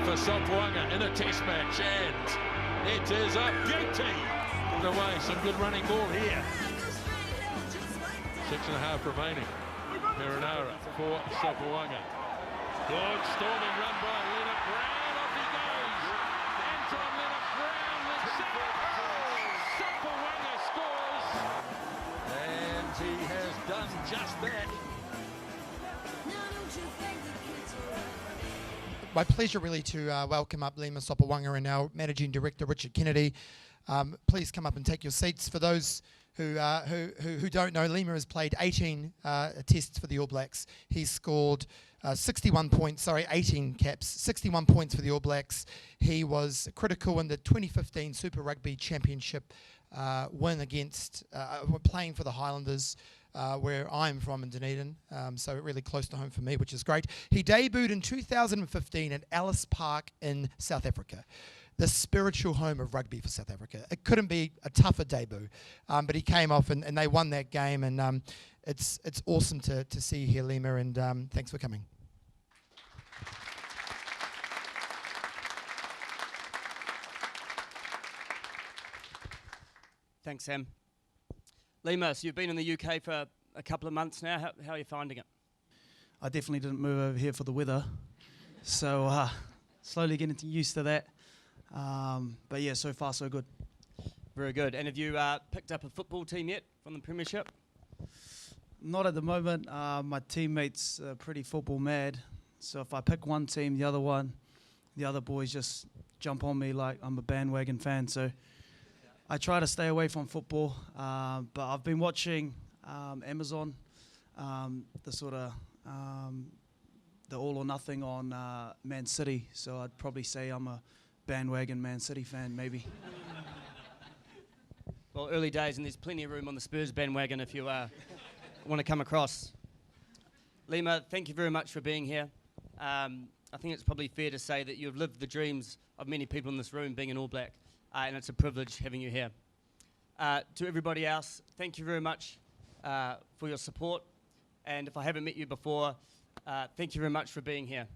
for Sopoaga in a test match, and it is a beauty. Put away, some good running ball here. 6.5 remaining. Marinara for Sopoaga. Good storming run by Leonard Brown. Off he goes. Anton Leonard Brown with Sopoaga scores. And he has done just that. My pleasure really to welcome up Lima, Sopoaga, and our Managing Director Richard Kennedy. Please come up and take your seats. For those who don't know, Lima has played 18 tests for the All Blacks. He's scored 61 points, 18 caps, 61 points for the All Blacks. He was critical in the 2015 Super Rugby Championship win against, playing for the Highlanders, where I'm from in Dunedin, so really close to home for me, which is great. He debuted in 2015 at Ellis Park in South Africa, the spiritual home of rugby for South Africa. It couldn't be a tougher debut, but he came off and they won that game, and it's awesome to see you here, Lima, and thanks for coming. Thanks, Sam. Lima, so you've been in the UK for a couple of months now. How are you finding it? I definitely didn't move over here for the weather, so slowly getting used to that. But yeah, so far so good. Very good. And have you picked up a football team yet from the Premiership? Not at the moment. My teammates are pretty football mad, so if I pick one team, the other boys just jump on me like I'm a bandwagon fan. So I try to stay away from football, but I've been watching Amazon, the sort of the all or nothing on Man City. So I'd probably say I'm a bandwagon Man City fan, maybe. Well, early days, and there's plenty of room on the Spurs bandwagon if you want to come across. Lima, thank you very much for being here. I think it's probably fair to say that you've lived the dreams of many people in this room being an All Black, and it's a privilege having you here. To everybody else, thank you very much for your support, and if I haven't met you before, thank you very much for being here.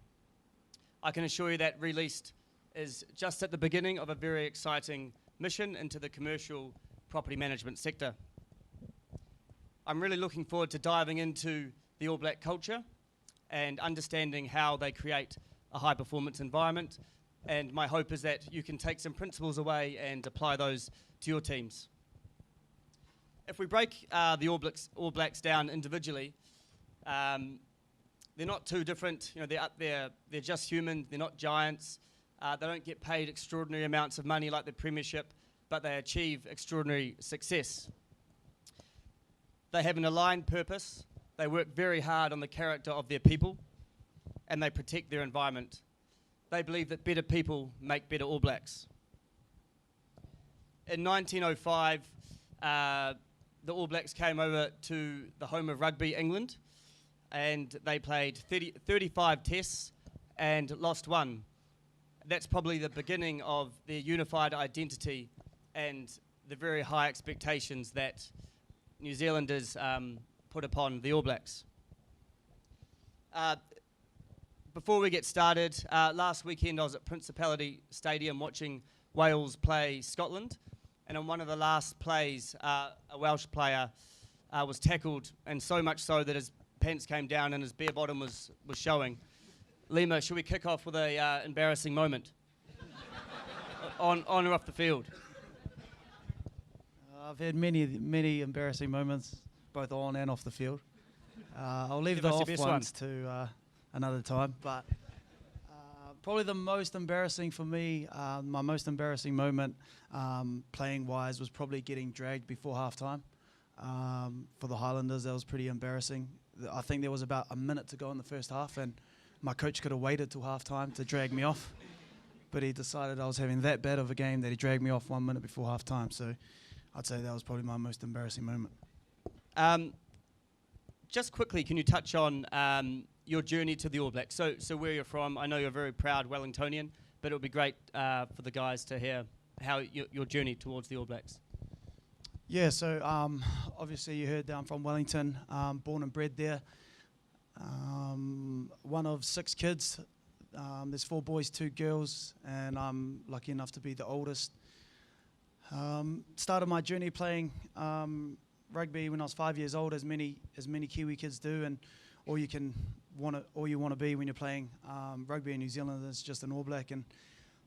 I can assure you that Re-Leased is just at the beginning of a very exciting mission into the commercial property management sector. I'm really looking forward to diving into the All Black culture and understanding how they create a high performance environment, and my hope is that you can take some principles away and apply those to your teams. If we break the All Blacks down individually, they're not too different. You know, they're just human. They're not giants. They don't get paid extraordinary amounts of money like the Premiership, but they achieve extraordinary success. They have an aligned purpose. They work very hard on the character of their people, and they protect their environment. They believe that better people make better All Blacks. In 1905, the All Blacks came over to the home of rugby, England, and they played 35 tests and lost one. That's probably the beginning of their unified identity and the very high expectations that New Zealanders put upon the All Blacks. Before we get started, last weekend I was at Principality Stadium watching Wales play Scotland, and in one of the last plays, a Welsh player was tackled, and so much so that his pants came down and his bare bottom was showing. Lima, should we kick off with a embarrassing moment? on or off the field? I've had many embarrassing moments, both on and off the field. I'll leave the off ones to another time, but probably the most embarrassing for me, my most embarrassing moment playing wise was probably getting dragged before halftime. For the Highlanders, that was pretty embarrassing. I think there was about a minute to go in the first half, and my coach could have waited till halftime to drag me off, but he decided I was having that bad of a game that he dragged me off 1 minute before halftime. So I'd say that was probably my most embarrassing moment. Just quickly, can you touch on your journey to the All Blacks? So where you're from? I know you're a very proud Wellingtonian, but it would be great for the guys to hear how your journey towards the All Blacks. Yeah, so obviously you heard I'm from Wellington, born and bred there. One of 6 kids. There's 4 boys, 2 girls, and I'm lucky enough to be the oldest. Started my journey playing rugby when I was 5 years old, as many Kiwi kids do, and all you want to be when you're playing rugby in New Zealand is just an All Black. And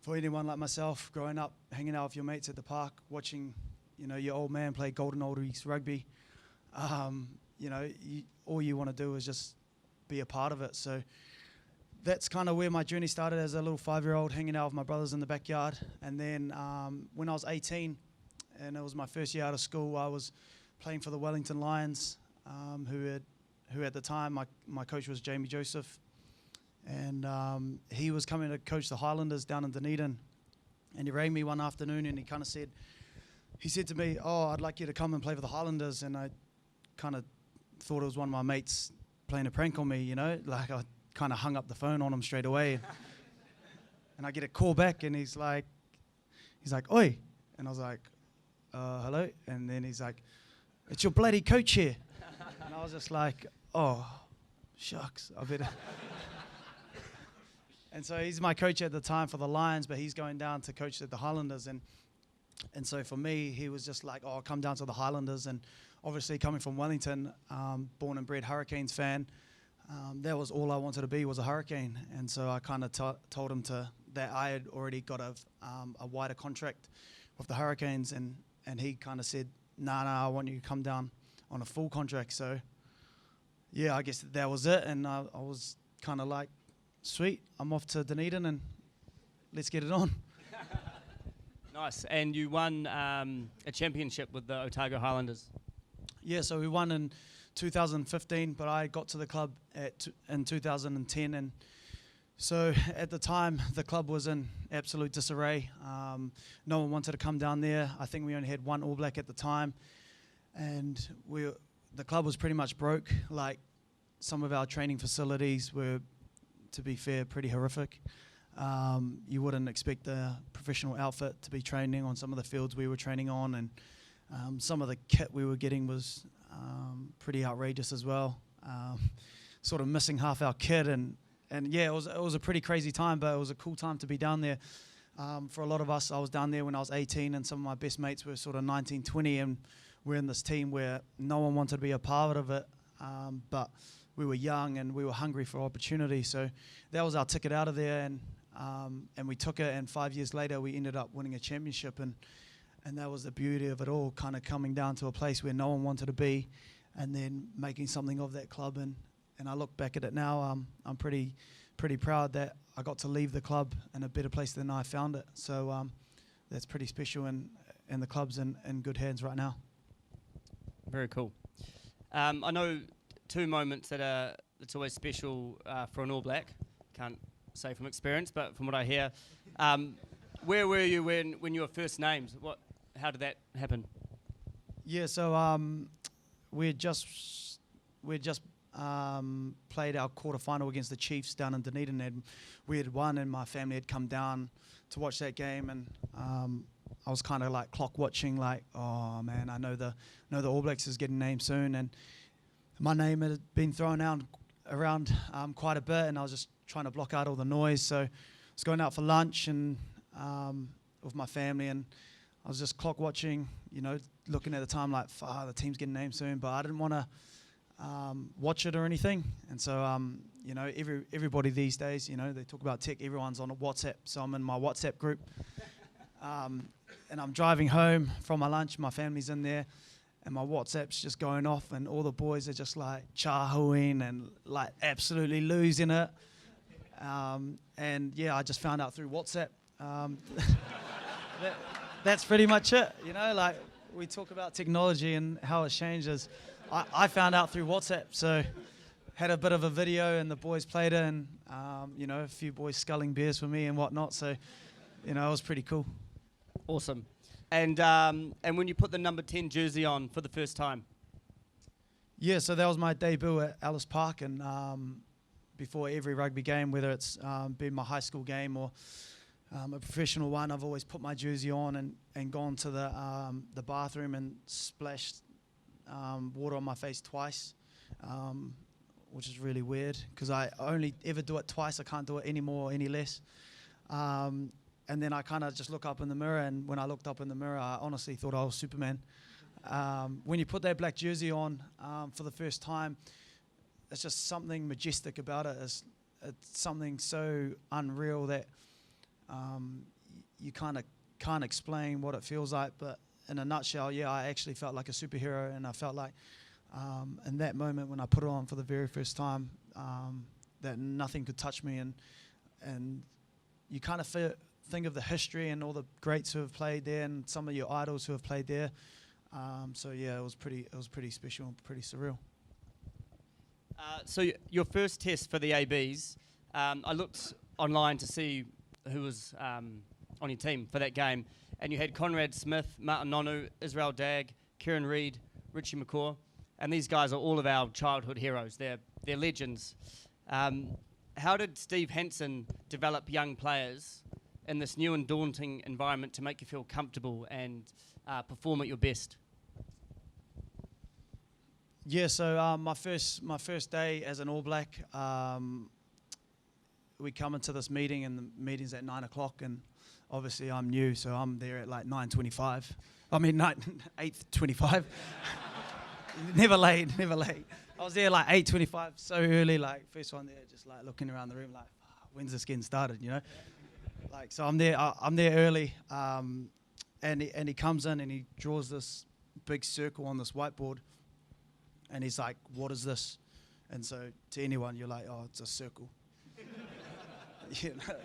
for anyone like myself, growing up, hanging out with your mates at the park, watching, your old man play Golden Oldies rugby, all you want to do is just be a part of it. So that's kind of where my journey started, as a little 5-year-old hanging out with my brothers in the backyard. And then when I was 18, and it was my first year out of school, I was playing for the Wellington Lions, who at the time, my coach was Jamie Joseph. And he was coming to coach the Highlanders down in Dunedin. And he rang me one afternoon and he said to me, "Oh, I'd like you to come and play for the Highlanders." And I kind of thought it was one of my mates playing a prank on me, like I kind of hung up the phone on him straight away. And I get a call back and he's like, "Oi." And I was like, "Hello?" And then he's like, "It's your bloody coach here." And I was just like, "Oh, shucks, I better." And so he's my coach at the time for the Lions, but he's going down to coach at the Highlanders. And so for me, he was just like, "Oh, come down to the Highlanders." And obviously coming from Wellington, born and bred Hurricanes fan, that was all I wanted to be, was a Hurricane. And so I kind of told him that I had already got a wider contract with the Hurricanes. And he kind of said, nah, I want you to come down on a full contract. So yeah, I guess that was it. And I was kind of like, sweet, I'm off to Dunedin and let's get it on. Nice. And you won a championship with the Otago Highlanders. Yeah, so we won in 2015, but I got to the club in 2010. And so at the time, the club was in absolute disarray. No one wanted to come down there. I think we only had one All Black at the time. And the club was pretty much broke. Like, some of our training facilities were, to be fair, pretty horrific. You wouldn't expect a professional outfit to be training on some of the fields we were training on, and some of the kit we were getting was pretty outrageous as well. Sort of missing half our kit, and yeah, it was a pretty crazy time, but it was a cool time to be down there. For a lot of us, I was down there when I was 18, and some of my best mates were sort of 19, 20, and we're in this team where no one wanted to be a part of it, but we were young and we were hungry for opportunity. So that was our ticket out of there, and we took it. And 5 years later, we ended up winning a championship, and that was the beauty of it all, kind of coming down to a place where no one wanted to be, and then making something of that club. And I look back at it now, I'm pretty proud that I got to leave the club in a better place than I found it. So that's pretty special, and the club's in good hands right now. Very cool. I know 2 moments that's always special for an All Black. Can't say from experience, but from what I hear. Where were you when you were first named? How did that happen? Yeah, so we just played our quarterfinal against the Chiefs down in Dunedin, and we had won, and my family had come down to watch that game, and I was kind of like clock watching, like, oh man, I know the All Blacks is getting named soon, and my name had been thrown around quite a bit, and I was just trying to block out all the noise. So I was going out for lunch and with my family, and I was just clock watching, looking at the time like, the team's getting named soon, but I didn't want to watch it or anything. And so, everybody these days, they talk about tech, everyone's on a WhatsApp, so I'm in my WhatsApp group. And I'm driving home from my lunch, my family's in there, and my WhatsApp's just going off, and all the boys are just like chahooing and like absolutely losing it. And yeah, I just found out through WhatsApp. That's pretty much it. Like, we talk about technology and how it changes. I found out through WhatsApp, so had a bit of a video, and the boys played it, and a few boys sculling beers for me and whatnot. So, it was pretty cool. Awesome. And when you put the number 10 jersey on for the first time? Yeah, so that was my debut at Ellis Park, and before every rugby game, whether it's been my high school game or a professional one, I've always put my jersey on and gone to the bathroom and splashed water on my face twice. which is really weird because I only ever do it twice. I can't do it any more, any less. And then I kind of just look up in the mirror, and when I looked up in the mirror, I honestly thought I was Superman. When you put that black jersey on for the first time, it's just something majestic about it. It's something so unreal that you kind of can't explain what it feels like. But in a nutshell, yeah, I actually felt like a superhero, and I felt like in that moment when I put it on for the very first time, that nothing could touch me, and you kind of think of the history and all the greats who have played there, and some of your idols who have played there. So yeah, it was pretty special and pretty surreal. So your first test for the ABs, I looked online to see who was on your team for that game, and you had Conrad Smith, Martin Nonu, Israel Dagg, Kieran Reid, Richie McCaw, and these guys are all of our childhood heroes. They're legends. How did Steve Hansen develop young players in this new and daunting environment to make you feel comfortable and perform at your best? Yeah, so my first day as an All Black, we come into this meeting, and the meeting's at 9 o'clock, and obviously I'm new, so I'm there at like 9:25. I mean 8:25. Never late. I was there like 8:25, so early, like first one there, just like looking around the room, like when's this getting started, you know? Like so I'm there early, and he comes in and he draws this big circle on this whiteboard. And he's like, what is this? And so to anyone, you're like, oh, it's a circle.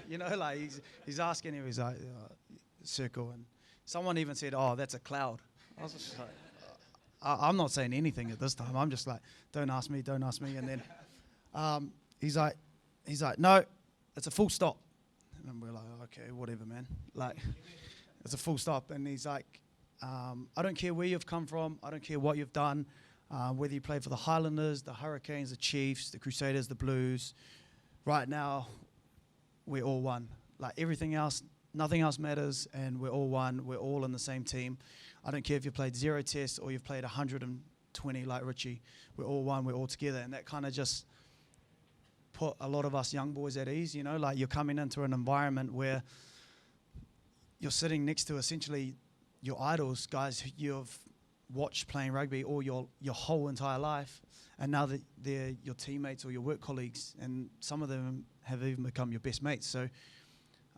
you know, like he's asking him, he's like, circle. And someone even said, oh, that's a cloud. I was just like, I'm not saying anything at this time. I'm just like, don't ask me. And then he's like, no, it's a full stop. And we're like, okay, whatever, man. Like, it's a full stop. And he's like, I don't care where you've come from. I don't care what you've done. Whether you play for the Highlanders, the Hurricanes, the Chiefs, the Crusaders, the Blues, right now, we're all one. Like everything else, nothing else matters, and we're all one. We're all in the same team. I don't care if you've played 0 tests or you've played 120 like Richie. We're all one. We're all together, and that kind of just put a lot of us young boys at ease. You know, like you're coming into an environment where you're sitting next to essentially your idols, guys who you've watched playing rugby all your whole entire life, and now that they're your teammates or your work colleagues, and some of them have even become your best mates. So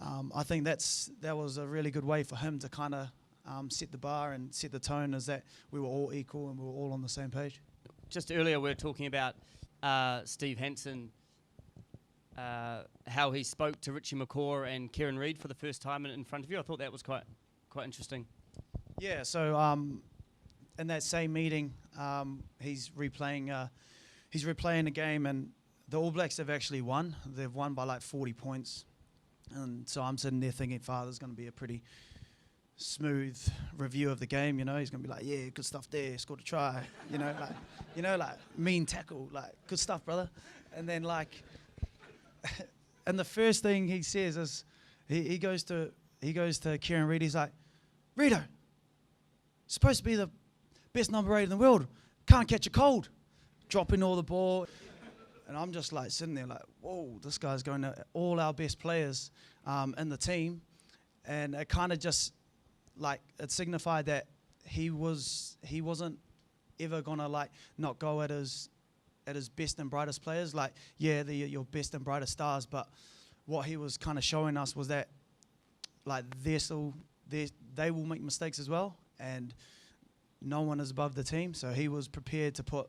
I think that was a really good way for him to kind of set the bar and set the tone, as that we were all equal and we were all on the same page. Just earlier we were talking about Steve Hansen, how he spoke to Richie McCaw and Kieran Reid for the first time in front of you. I thought that was quite interesting. Yeah, so in that same meeting, he's replaying a game, and the All Blacks have actually won. They've won by like 40 points, and so I'm sitting there thinking, there's going to be a pretty smooth review of the game. You know, he's going to be like, yeah, good stuff there, scored a try. Like mean tackle, like good stuff, brother. And then like, and the first thing he says is, he goes to Kieran Reid. He's like, Rito, supposed to be the best number 8 in the world, can't catch a cold, dropping all the ball. And I'm just like sitting there like, whoa, this guy's going to all our best players in the team. And it kind of just like, it signified that he wasn't ever gonna like not go at his best and brightest players. Like, yeah, they're your best and brightest stars, but what he was kind of showing us was that like they will make mistakes as well, and no one is above the team. So he was prepared to put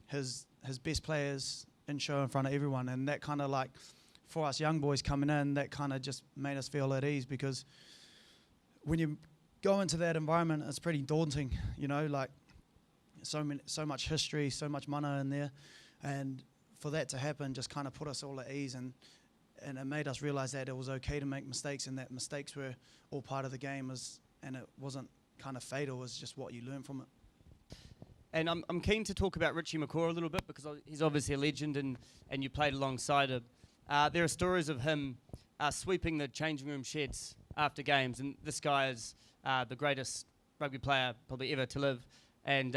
his best players in show in front of everyone, and that kind of like, for us young boys coming in, that kind of just made us feel at ease, because when you go into that environment, it's pretty daunting, you know, like so much history, so much mana in there, and for that to happen just kind of put us all at ease, and it made us realize that it was okay to make mistakes, and that mistakes were all part of the game, and it wasn't kind of fatal, it was just what you learn from it. And I'm keen to talk about Richie McCaw a little bit, because he's obviously a legend, and you played alongside him. There are stories of him sweeping the changing room sheds after games, and this guy is the greatest rugby player probably ever to live, and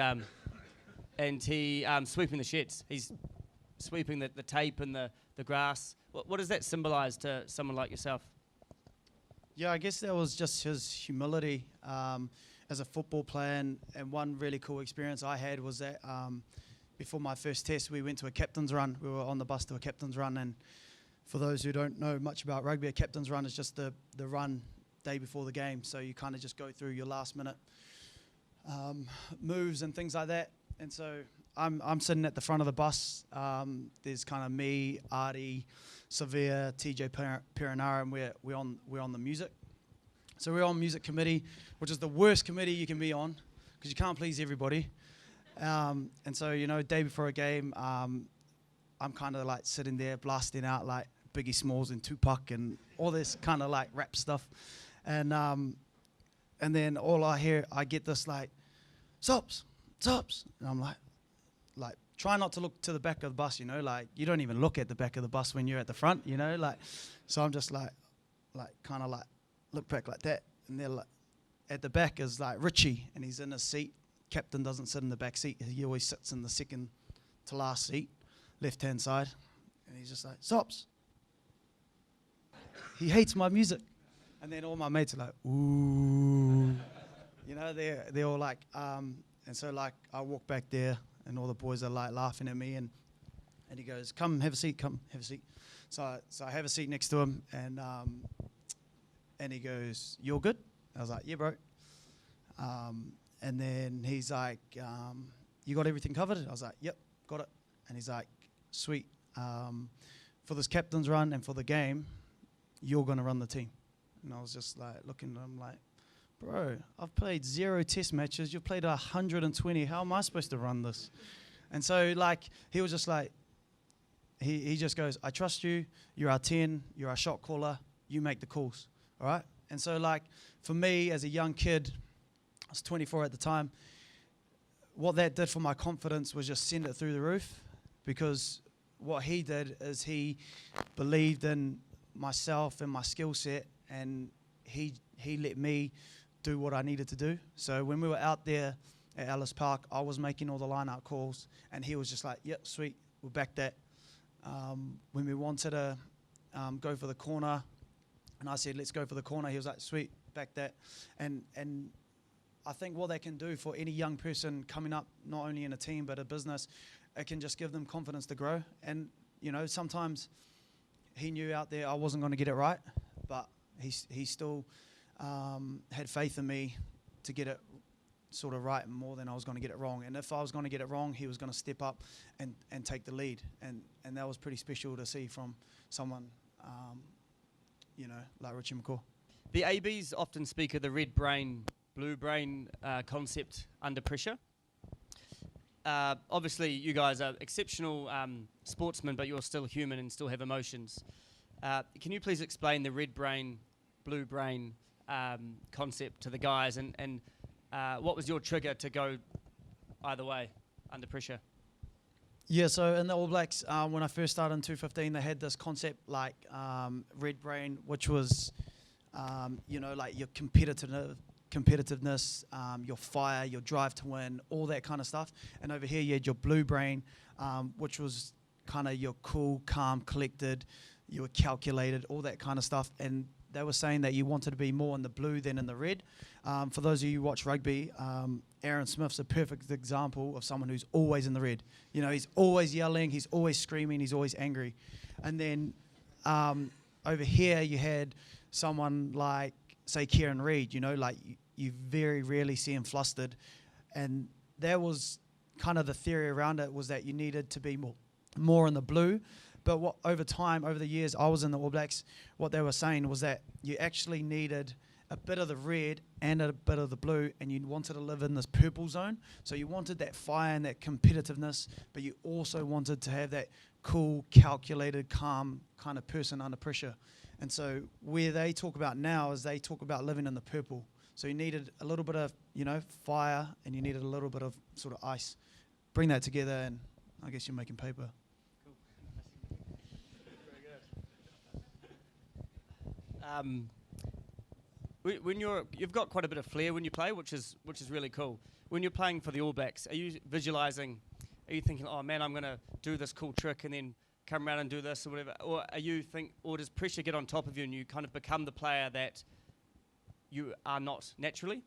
he sweeping the sheds. He's sweeping the tape and the grass. What does that symbolise to someone like yourself? Yeah, I guess that was just his humility as a football player. And one really cool experience I had was that before my first test, we went to a captain's run. We were on the bus to a captain's run. And for those who don't know much about rugby, a captain's run is just the run day before the game. So you kind of just go through your last minute moves and things like that. And so I'm sitting at the front of the bus. There's kind of me, Artie, Severe, TJ Perenara, and we're on the music. So we're on music committee, which is the worst committee you can be on because you can't please everybody. And so, you know, day before a game, I'm kind of like sitting there blasting out like Biggie Smalls and Tupac and all this kind of like rap stuff. And then I get this like, Sops. And I'm like try not to look to the back of the bus, you know, like you don't even look at the back of the bus when you're at the front, you know, like, so I'm just like kind of like look back like that. And they're like, at the back is like Richie and he's in his seat. Captain doesn't sit in the back seat. He always sits in the second to last seat, left-hand side. And he's just like, Sops. He hates my music. And then all my mates are like, ooh. You know, they're all like, and so like I walk back there and all the boys are like laughing at me and he goes, come have a seat. So I have a seat next to him and he goes, you're good? I was like, yeah, bro. And then he's like, you got everything covered? I was like, yep, got it. And he's like, sweet. For this captain's run and for the game, you're going to run the team. And I was just like looking at him like, bro, I've played 0 test matches. You've played 120. How am I supposed to run this? And so, like, he was just like, he just goes, I trust you. You're our 10. You're our shot caller. You make the calls. All right? And so, like, for me as a young kid, I was 24 at the time, what that did for my confidence was just send it through the roof because what he did is he believed in myself and my skill set and he let me do what I needed to do. So when we were out there at Ellis Park, I was making all the line-out calls, and he was just like, yep, sweet, we'll back that. When we wanted to go for the corner, and I said, let's go for the corner, he was like, sweet, back that. And I think what that can do for any young person coming up, not only in a team but a business, it can just give them confidence to grow. And, you know, sometimes he knew out there I wasn't going to get it right, but he still had faith in me to get it sort of right more than I was going to get it wrong. And if I was going to get it wrong, he was going to step up and take the lead. And that was pretty special to see from someone, you know, like Richie McCaw. The ABs often speak of the red brain, blue brain concept under pressure. Obviously, you guys are exceptional sportsmen, but you're still human and still have emotions. Can you please explain the red brain, blue brain concept to the guys and what was your trigger to go either way under pressure? Yeah, so in the All Blacks, when I first started in 2015, they had this concept like red brain, which was, you know, like your competitiveness, your fire, your drive to win, all that kind of stuff. And over here you had your blue brain, which was kind of your cool, calm, collected, you were calculated, all that kind of stuff. And they were saying that you wanted to be more in the blue than in the red. For those of you who watch rugby, Aaron Smith's a perfect example of someone who's always in the red. You know, he's always yelling, he's always screaming, he's always angry. And then over here you had someone like, say, Kieran Reid, you know, like you very rarely see him flustered. And that was kind of the theory around it, was that you needed to be more in the blue. But what over time, over the years I was in the All Blacks, what they were saying was that you actually needed a bit of the red and a bit of the blue, and you wanted to live in this purple zone. So you wanted that fire and that competitiveness, but you also wanted to have that cool, calculated, calm kind of person under pressure. And so where they talk about now is they talk about living in the purple. So you needed a little bit of, you know, fire, and you needed a little bit of sort of ice. Bring that together, and I guess you're making paper. When you've got quite a bit of flair when you play, which is really cool. When you're playing for the All Blacks, are you visualising Are you thinking, oh man, I'm going to do this cool trick and then come around and do this or whatever? Or does pressure get on top of you and you kind of become the player that you are not naturally?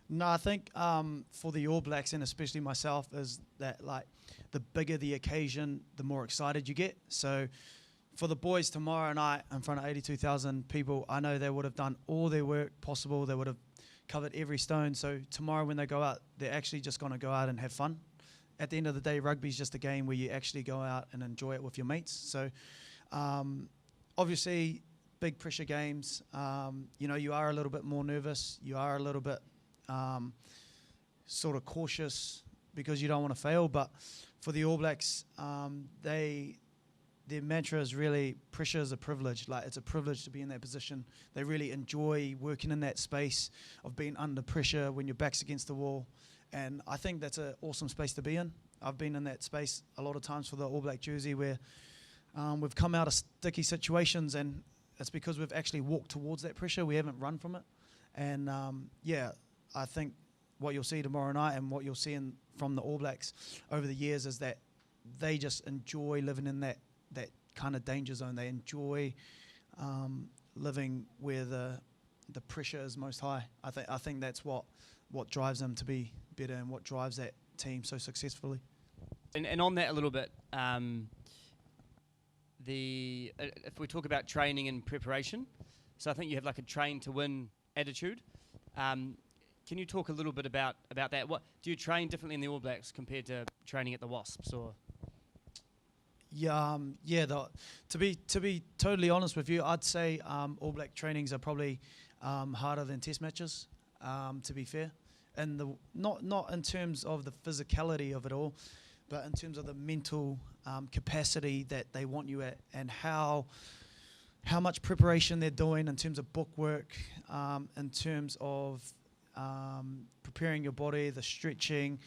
No, I think for the All Blacks, and especially myself, is that like the bigger the occasion, the more excited you get. So for the boys tomorrow night in front of 82,000 people, I know they would have done all their work possible. They would have covered every stone. So tomorrow when they go out, they're actually just going to go out and have fun. At the end of the day, rugby is just a game where you actually go out and enjoy it with your mates. So obviously, big pressure games, you are a little bit more nervous. You are a little bit sort of cautious because you don't want to fail. But for the All Blacks, their mantra is really pressure is a privilege. Like, it's a privilege to be in that position. They really enjoy working in that space of being under pressure when your back's against the wall. And I think that's an awesome space to be in. I've been in that space a lot of times for the All Black jersey where we've come out of sticky situations, and it's because we've actually walked towards that pressure. We haven't run from it. And I think what you'll see tomorrow night and what you'll see from the All Blacks over the years is that they just enjoy living in that kind of danger zone. They enjoy living where the pressure is most high. I think that's what drives them to be better and what drives that team so successfully. And on that a little bit, if we talk about training and preparation, so I think you have like a train to win attitude. Can you talk a little bit about that? What do you train differently in the All Blacks compared to training at the Wasps? Or to be totally honest with you, I'd say All Black trainings are probably harder than Test matches. To be fair, and not in terms of the physicality of it all, but in terms of the mental capacity that they want you at, and how much preparation they're doing in terms of book work, in terms of preparing your body, the stretching,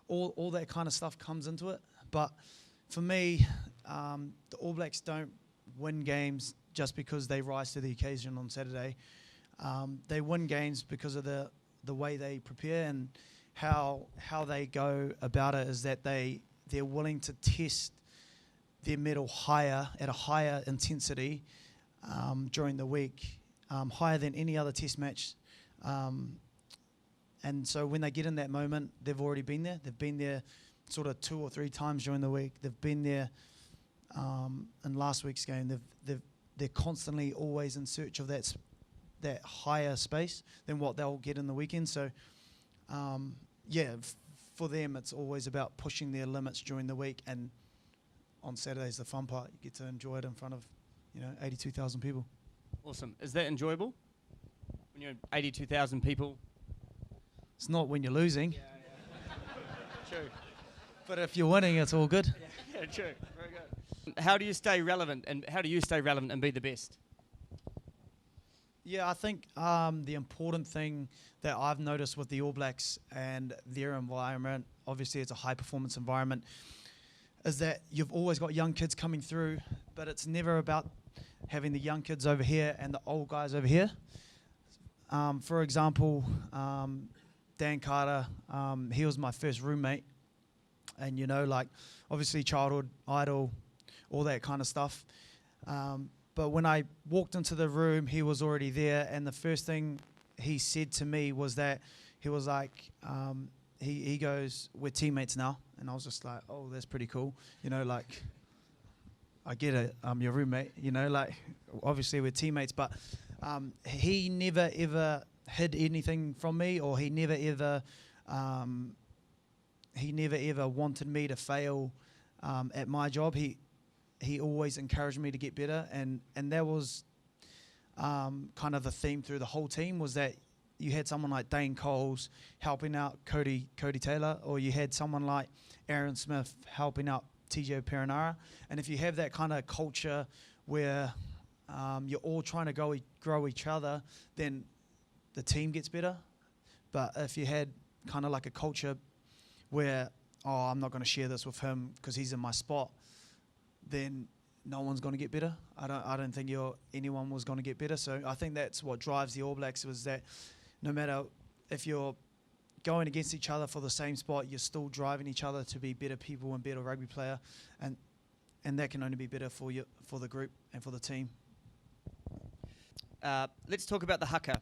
all that kind of stuff comes into it. But for me, the All Blacks don't win games just because they rise to the occasion on Saturday. They win games because of the way they prepare and how they go about it, is that they're willing to test their mettle at a higher intensity during the week, higher than any other Test match. And so when they get in that moment, they've already been there. They've been there sort of 2 or 3 times during the week. They've been there in last week's game. They're constantly always in search of that higher space than what they'll get in the weekend. So, for them, it's always about pushing their limits during the week. And on Saturday's the fun part. You get to enjoy it in front of, 82,000 people. Awesome. Is that enjoyable? When you're 82,000 people? It's not when you're losing. Yeah. True. But if you're winning, it's all good. Yeah, true. Very good. How do you stay relevant, and be the best? Yeah, I think the important thing that I've noticed with the All Blacks and their environment, obviously it's a high-performance environment, is that you've always got young kids coming through, but it's never about having the young kids over here and the old guys over here. For example, Dan Carter, he was my first roommate, and obviously childhood idol, all that kind of stuff. But when I walked into the room, he was already there, and the first thing he said to me was that he was like, he goes, "We're teammates now," and I was just like, "Oh, that's pretty cool," I get it, I'm your roommate, obviously we're teammates, but he never ever hid anything from me, or he never ever wanted me to fail at my job. He always encouraged me to get better, and that was kind of the theme through the whole team, was that you had someone like Dane Coles helping out Cody Taylor, or you had someone like Aaron Smith helping out TJ Perenara. And if you have that kind of culture where you're all trying to grow each other, then the team gets better. But if you had kind of like a culture where, I'm not going to share this with him because he's in my spot, then no one's going to get better. I don't think anyone was going to get better. So I think that's what drives the All Blacks, was that no matter if you're going against each other for the same spot, you're still driving each other to be better people and better rugby player, and that can only be better for you, for the group and for the team. Let's talk about the haka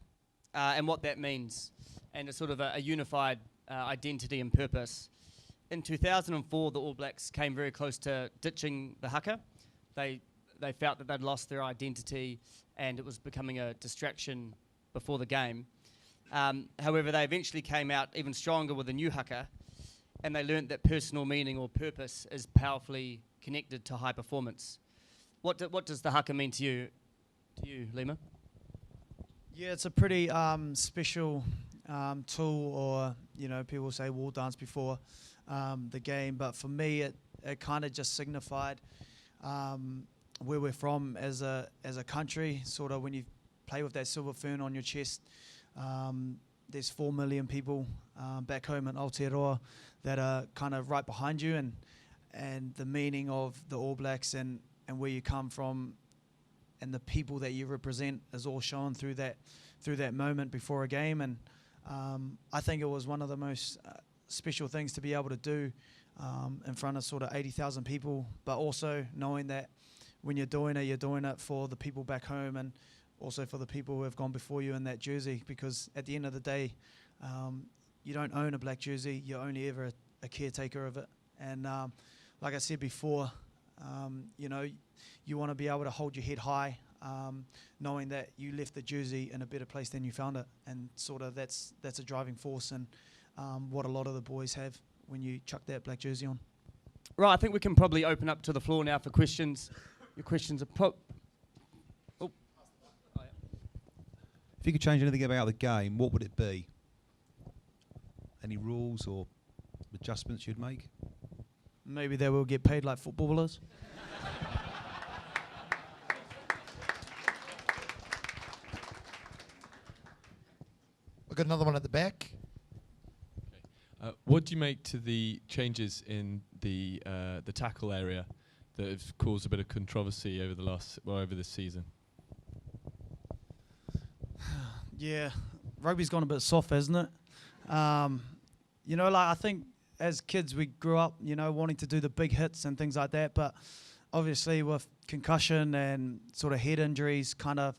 and what that means, and a sort of a unified identity and purpose. In 2004, the All Blacks came very close to ditching the haka. They felt that they'd lost their identity and it was becoming a distraction before the game. However, they eventually came out even stronger with a new haka, and they learnt that personal meaning or purpose is powerfully connected to high performance. What does the haka mean to you, Lima? Yeah, it's a pretty special tool, or people say wall dance before the game, but for me it kind of just signified where we're from as a country. Sort of when you play with that silver fern on your chest, there's 4 million people back home in Aotearoa that are kind of right behind you, and the meaning of the All Blacks and where you come from and the people that you represent is all shown through that moment before a game. And I think it was one of the most special things to be able to do in front of sort of 80,000 people, but also knowing that when you're doing it for the people back home and also for the people who have gone before you in that jersey, because at the end of the day, you don't own a black jersey, you're only ever a caretaker of it. And like I said before, you want to be able to hold your head high, knowing that you left the jersey in a better place than you found it, and sort of that's a driving force, and what a lot of the boys have when you chuck that black jersey on. Right, I think we can probably open up to the floor now for questions. Your questions are If you could change anything about the game, what would it be? Any rules or adjustments you'd make? Maybe they will get paid like footballers. We've got another one at the back. What do you make to the changes in the tackle area that have caused a bit of controversy over this season? Yeah, rugby's gone a bit soft, hasn't it? I think as kids we grew up, wanting to do the big hits and things like that, but obviously with concussion and sort of head injuries kind of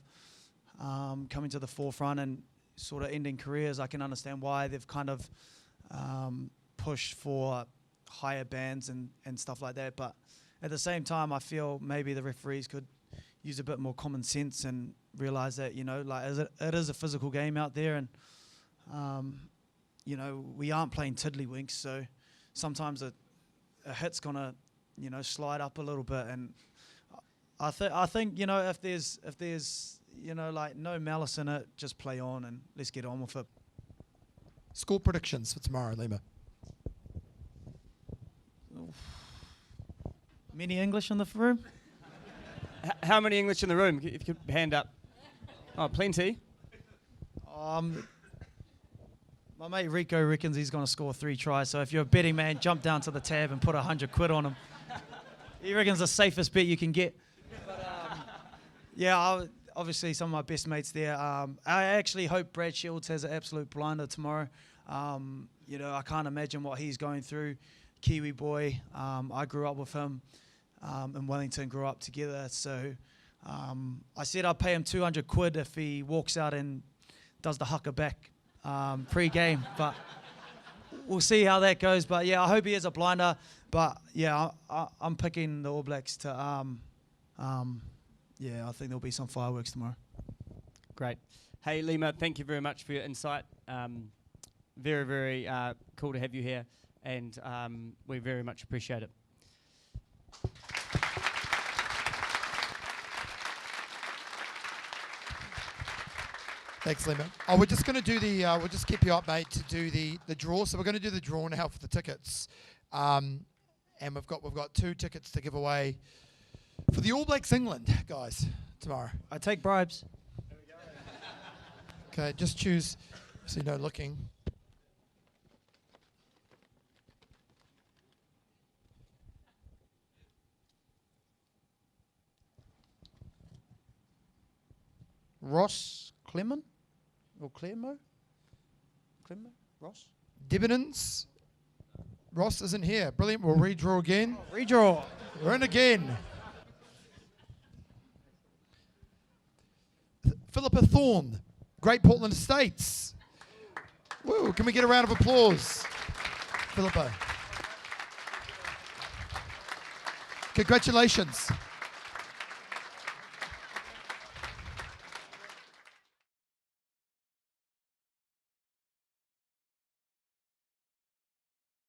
coming to the forefront and sort of ending careers, I can understand why they've kind of pushed for higher bans and stuff like that. But at the same time, I feel maybe the referees could use a bit more common sense and realise that, it is a physical game out there, and, we aren't playing tiddlywinks, so sometimes a hit's going to, slide up a little bit. And I think, if there's no malice in it, just play on and let's get on with it. Score predictions for tomorrow, Lima. Many English in the room? How many English in the room? If you could hand up. Oh, plenty. My mate Rico reckons he's going to score 3 tries, so if you're a betting man, jump down to the tab and put 100 quid on him. He reckons the safest bet you can get. But, obviously some of my best mates there. I actually hope Brad Shields has an absolute blinder tomorrow. I can't imagine what he's going through. Kiwi boy. I grew up with him. In Wellington, grew up together. So I said I'll pay him 200 quid if he walks out and does the haka back pre-game. But we'll see how that goes. But yeah, I hope he has a blinder. But yeah, I'm picking the All Blacks to. I think there'll be some fireworks tomorrow. Great. Hey, Lima, thank you very much for your insight. Very, very cool to have you here, and we very much appreciate it. Thanks, Lima. Oh, we're just going to do we'll just keep you up, mate, to do the draw. So we're going to do the draw now for the tickets. And we've got 2 tickets to give away for the All Blacks England, guys, tomorrow. I take bribes. Okay, just choose, so you know, looking. Ross Clement? Or Clermo? Ross? Dividends. Ross isn't here. Brilliant. We'll redraw again. Redraw. We're in again. Philippa Thorne, Great Portland Estates. Woo, can we get a round of applause? Philippa. Congratulations.